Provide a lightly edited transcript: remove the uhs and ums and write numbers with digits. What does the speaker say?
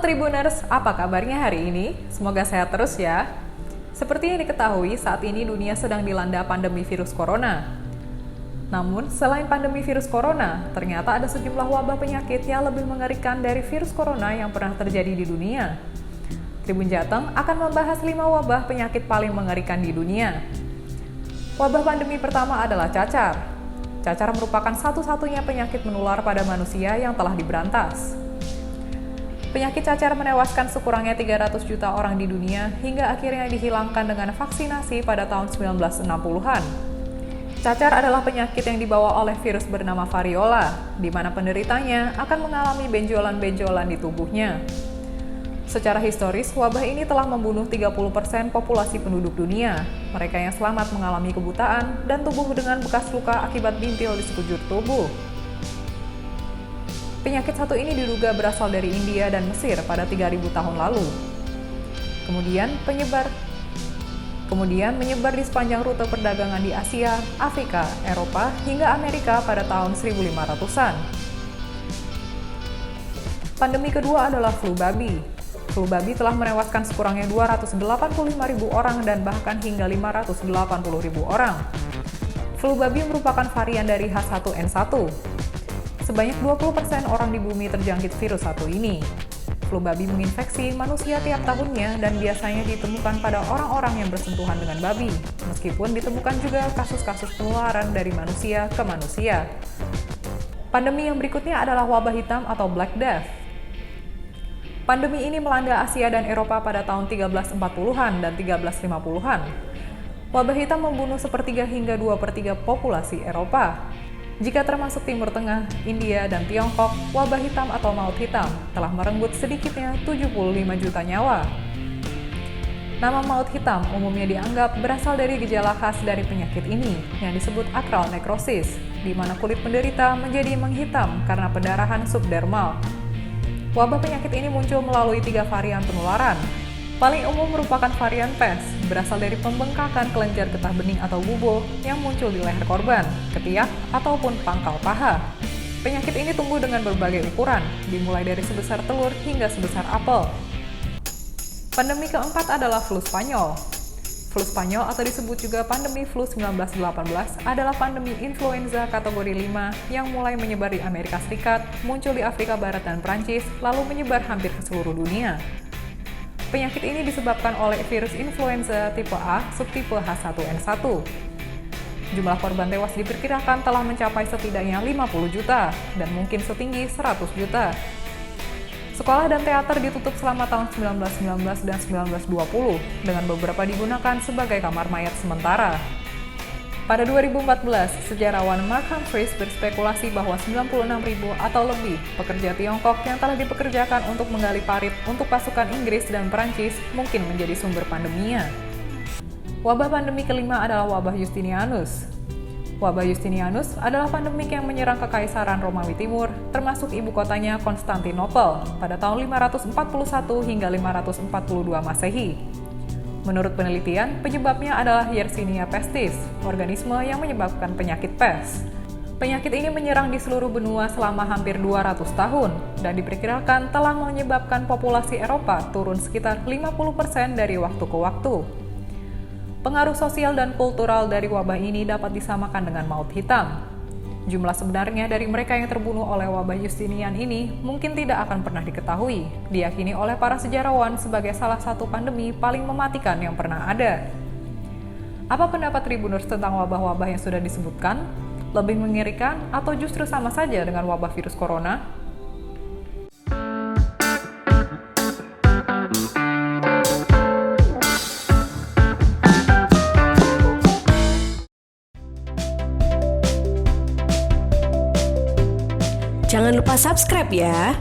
Tribuners, apa kabarnya hari ini? Semoga sehat terus ya. Seperti yang diketahui, saat ini dunia sedang dilanda pandemi virus corona. Namun, selain pandemi virus corona, ternyata ada sejumlah wabah penyakit yang lebih mengerikan dari virus corona yang pernah terjadi di dunia. Tribun Jateng akan membahas 5 wabah penyakit paling mengerikan di dunia. Wabah pandemi pertama adalah cacar. Cacar merupakan satu-satunya penyakit menular pada manusia yang telah diberantas. Penyakit cacar menewaskan sekurangnya 300 juta orang di dunia hingga akhirnya dihilangkan dengan vaksinasi pada tahun 1960-an. Cacar adalah penyakit yang dibawa oleh virus bernama variola, di mana penderitanya akan mengalami benjolan-benjolan di tubuhnya. Secara historis, wabah ini telah membunuh 30% populasi penduduk dunia. Mereka yang selamat mengalami kebutaan dan tubuh dengan bekas luka akibat bintil di sekujur tubuh. Penyakit satu ini diduga berasal dari India dan Mesir pada 3.000 tahun lalu. Kemudian menyebar di sepanjang rute perdagangan di Asia, Afrika, Eropa, hingga Amerika pada tahun 1500-an. Pandemi kedua adalah flu babi. Flu babi telah menewaskan sekurangnya 285.000 orang dan bahkan hingga 580.000 orang. Flu babi merupakan varian dari H1N1. Sebanyak 20% orang di bumi terjangkit virus satu ini. Flu babi menginfeksi manusia tiap tahunnya dan biasanya ditemukan pada orang-orang yang bersentuhan dengan babi, meskipun ditemukan juga kasus-kasus penularan dari manusia ke manusia. Pandemi yang berikutnya adalah wabah hitam atau Black Death. Pandemi ini melanda Asia dan Eropa pada tahun 1340-an dan 1350-an. Wabah hitam membunuh sepertiga hingga 2/3 populasi Eropa. Jika termasuk Timur Tengah, India, dan Tiongkok, wabah hitam atau maut hitam telah merenggut sedikitnya 75 juta nyawa. Nama maut hitam umumnya dianggap berasal dari gejala khas dari penyakit ini yang disebut akral nekrosis, di mana kulit penderita menjadi menghitam karena pendarahan subdermal. Wabah penyakit ini muncul melalui 3 varian penularan. Paling umum merupakan varian pes, berasal dari pembengkakan kelenjar getah bening atau bubo yang muncul di leher korban, ketiak, ataupun pangkal paha. Penyakit ini tumbuh dengan berbagai ukuran, dimulai dari sebesar telur hingga sebesar apel. Pandemi keempat adalah flu Spanyol. Flu Spanyol atau disebut juga pandemi flu 1918 adalah pandemi influenza kategori 5 yang mulai menyebar di Amerika Serikat, muncul di Afrika Barat dan Prancis, lalu menyebar hampir ke seluruh dunia. Penyakit ini disebabkan oleh virus influenza tipe A subtipe H1N1. Jumlah korban tewas diperkirakan telah mencapai setidaknya 50 juta dan mungkin setinggi 100 juta. Sekolah dan teater ditutup selama tahun 1919 dan 1920 dengan beberapa digunakan sebagai kamar mayat sementara. Pada 2014, sejarawan Mark Humphreys berspekulasi bahwa 96.000 atau lebih pekerja Tiongkok yang telah dipekerjakan untuk menggali parit untuk pasukan Inggris dan Perancis mungkin menjadi sumber pandeminya. Wabah pandemi kelima adalah wabah Justinianus. Wabah Justinianus adalah pandemik yang menyerang Kekaisaran Romawi Timur, termasuk ibu kotanya Konstantinopel, pada tahun 541 hingga 542 Masehi. Menurut penelitian, penyebabnya adalah Yersinia pestis, organisme yang menyebabkan penyakit pes. Penyakit ini menyerang di seluruh benua selama hampir 200 tahun dan diperkirakan telah menyebabkan populasi Eropa turun sekitar 50% dari waktu ke waktu. Pengaruh sosial dan kultural dari wabah ini dapat disamakan dengan maut hitam. Jumlah sebenarnya dari mereka yang terbunuh oleh wabah Justinian ini mungkin tidak akan pernah diketahui, diyakini oleh para sejarawan sebagai salah satu pandemi paling mematikan yang pernah ada. Apa pendapat Tribuners tentang wabah-wabah yang sudah disebutkan? Lebih mengerikan atau justru sama saja dengan wabah virus corona? Jangan lupa subscribe ya.